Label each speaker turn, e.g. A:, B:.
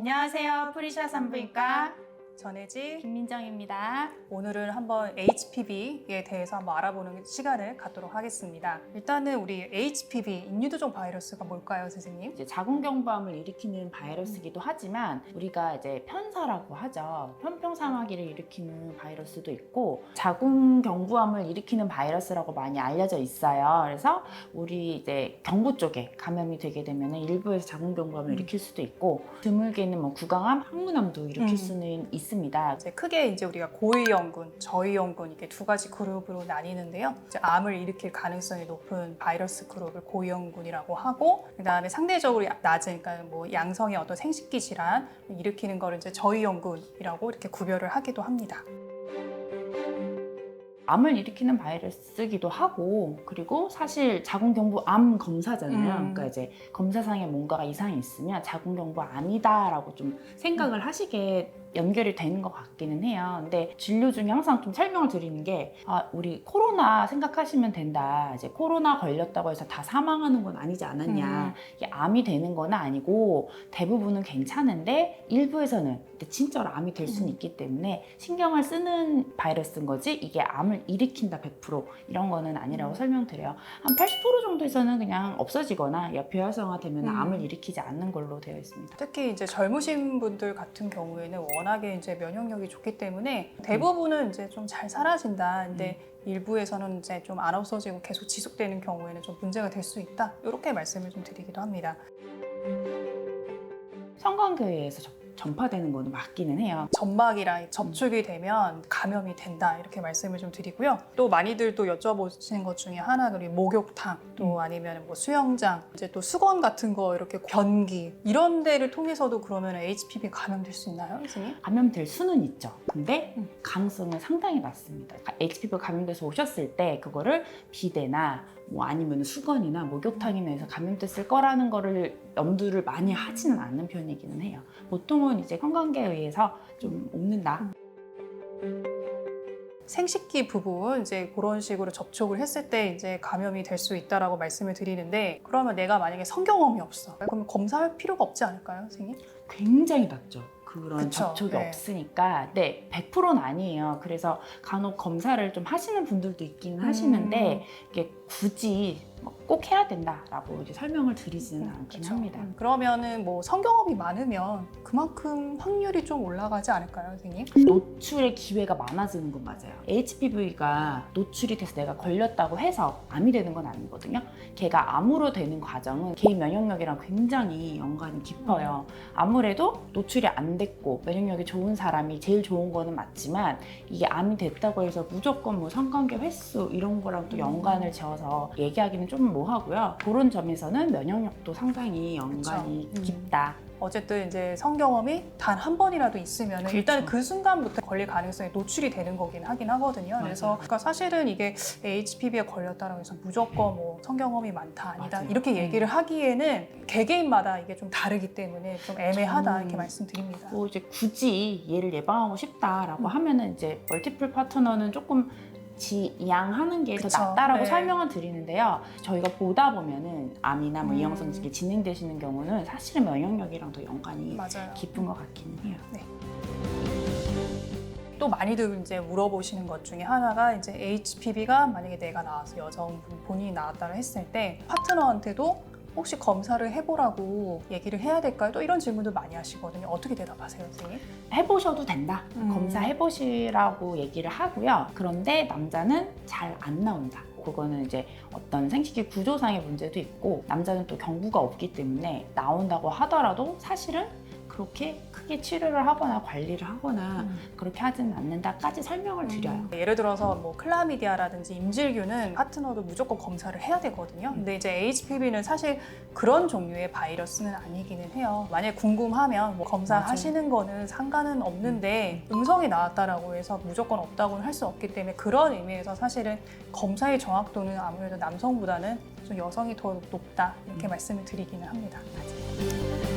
A: 안녕하세요. 프리샤 산부인과
B: 전혜지
A: 김민정입니다.
B: 오늘은 한번 HPV에 대해서 한번 알아보는 시간을 갖도록 하겠습니다. 일단은 우리 HPV 인유두종 바이러스가 뭘까요, 선생님?
A: 이제 자궁경부암을 일으키는 바이러스이기도 하지만 우리가 이제 편사라고 하죠. 편평사마귀를 일으키는 바이러스도 있고 자궁경부암을 일으키는 바이러스라고 많이 알려져 있어요. 그래서 우리 이제 경부 쪽에 감염이 되게 되면 일부에서 자궁경부암을 일으킬 수도 있고 드물게는 뭐 구강암, 항문암도 일으킬 수는 있습니다.
B: 이제 크게 이제 우리가 고위험군, 저위험군 이렇게 두 가지 그룹으로 나뉘는데요. 이제 암을 일으킬 가능성이 높은 바이러스 그룹을 고위험군이라고 하고, 그다음에 상대적으로 낮은, 그러니까 뭐 양성의 어떤 생식기 질환 일으키는 거를 이제 저위험군이라고 이렇게 구별을 하기도 합니다.
A: 암을 일으키는 바이러스이기도 하고, 그리고 사실 자궁경부암 검사잖아요. 그러니까 이제 검사상에 뭔가가 이상이 있으면 자궁경부암이다라고 좀 생각을 하시게 연결이 되는 것 같기는 해요. 근데 진료 중에 항상 좀 설명을 드리는 게 우리 코로나 생각하시면 된다. 이제 코로나 걸렸다고 해서 다 사망하는 건 아니지 않았냐. 이게 암이 되는 건 아니고 대부분은 괜찮은데 일부에서는 진짜로 암이 될 수는 있기 때문에 신경을 쓰는 바이러스인 거지 이게 암을 일으킨다 100% 이런 거는 아니라고 설명드려요. 한 80% 정도에서는 그냥 없어지거나 비활성화되면 암을 일으키지 않는 걸로 되어 있습니다.
B: 특히 이제 젊으신 분들 같은 경우에는 워낙에 이제 면역력이 좋기 때문에 대부분은 이제 좀 잘 사라진다. 근데 일부에서는 이제 좀 안 없어지고 계속 지속되는 경우에는 좀 문제가 될 수 있다. 이렇게 말씀을 좀 드리기도 합니다.
A: 성관계에서 전파되는 거는 맞기는 해요.
B: 점막이랑 접촉이 되면 감염이 된다 이렇게 말씀을 좀 드리고요. 또 많이들 또 여쭤보시는 것 중에 하나가 우리 목욕탕 또 아니면 뭐 수영장 이제 또 수건 같은 거 이렇게 변기 이런 데를 통해서도 그러면 HPV 감염될 수 있나요, 선생님?
A: 감염될 수는 있죠. 근데 가능성은 상당히 낮습니다. HPV 감염돼서 오셨을 때 그거를 비데나 뭐 아니면 수건이나 목욕탕이나 해서 감염됐을 거라는 거를 염두를 많이 하지는 않는 편이기는 해요. 보통은 이제 성관계에 의해서 좀 옮는다.
B: 생식기 부분 이제 그런 식으로 접촉을 했을 때 이제 감염이 될 수 있다라고 말씀을 드리는데 그러면 내가 만약에 성경험이 없어. 그러면 검사할 필요가 없지 않을까요, 선생님?
A: 굉장히 낮죠. 그런
B: 그쵸,
A: 접촉이
B: 네.
A: 없으니까 100%는 아니에요. 그래서 간혹 검사를 좀 하시는 분들도 있기는 하시는데 이게 굳이 꼭 해야 된다라고 이제 설명을 드리지는 않긴
B: 그쵸.
A: 합니다.
B: 그러면은 뭐 성경험이 많으면 그만큼 확률이 좀 올라가지 않을까요, 선생님?
A: 노출의 기회가 많아지는 건 맞아요. HPV가 노출이 돼서 내가 걸렸다고 해서 암이 되는 건 아니거든요. 걔가 암으로 되는 과정은 개인 면역력이랑 굉장히 연관이 깊어요. 아무래도 노출이 안 됐고 면역력이 좋은 사람이 제일 좋은 거는 맞지만 이게 암이 됐다고 해서 무조건 뭐 성관계 횟수 이런 거랑 또 연관을 지어서 얘기하기는 좀 뭐하고요. 그런 점에서는 면역력도 상당히 연관이 깊다.
B: 어쨌든 이제 성경험이 단 한 번이라도 있으면
A: 그렇죠.
B: 일단 그 순간부터 걸릴 가능성이 노출이 되는 거긴 하긴 하거든요. 그래서 그러니까 사실은 이게 HPV에 걸렸다고 해서 무조건 뭐 성경험이 많다 아니다
A: 맞아요.
B: 이렇게 얘기를 하기에는 개개인마다 이게 좀 다르기 때문에 좀 애매하다 이렇게 말씀드립니다.
A: 뭐 이제 굳이 얘를 예방하고 싶다라고 하면은 이제 멀티플 파트너는 조금 지양하는 게 더
B: 그쵸.
A: 낫다라고
B: 네.
A: 설명을 드리는데요. 저희가 보다 보면은 암이나 뭐 이형성직이 진행되시는 경우는 사실은 면역력이랑 더 연관이
B: 맞아요.
A: 깊은 것 같기는 해요.
B: 또 많이들 이제 물어보시는 것 중에 하나가 이제 HPV가 만약에 내가 나와서 여성분 본인이 나왔다고 했을 때 파트너한테도 혹시 검사를 해보라고 얘기를 해야 될까요? 또 이런 질문도 많이 하시거든요. 어떻게 대답하세요, 선생님?
A: 해보셔도 된다. 검사해보시라고 얘기를 하고요. 그런데 남자는 잘 안 나온다. 그거는 이제 어떤 생식기 구조상의 문제도 있고 남자는 또 경부가 없기 때문에 나온다고 하더라도 사실은 그렇게 크게 치료를 하거나 관리를 하거나 그렇게 하지는 않는다까지 설명을 드려요.
B: 예를 들어서 뭐 클라미디아라든지 임질균은 파트너도 무조건 검사를 해야 되거든요. 근데 이제 HPV는 사실 그런 종류의 바이러스는 아니기는 해요. 만약에 궁금하면 뭐 검사하시는 거는 상관은 없는데 음성이 나왔다라고 해서 무조건 없다고는 할 수 없기 때문에 그런 의미에서 사실은 검사의 정확도는 아무래도 남성보다는 좀 여성이 더 높다 이렇게 말씀을 드리기는 합니다.
A: 맞아요.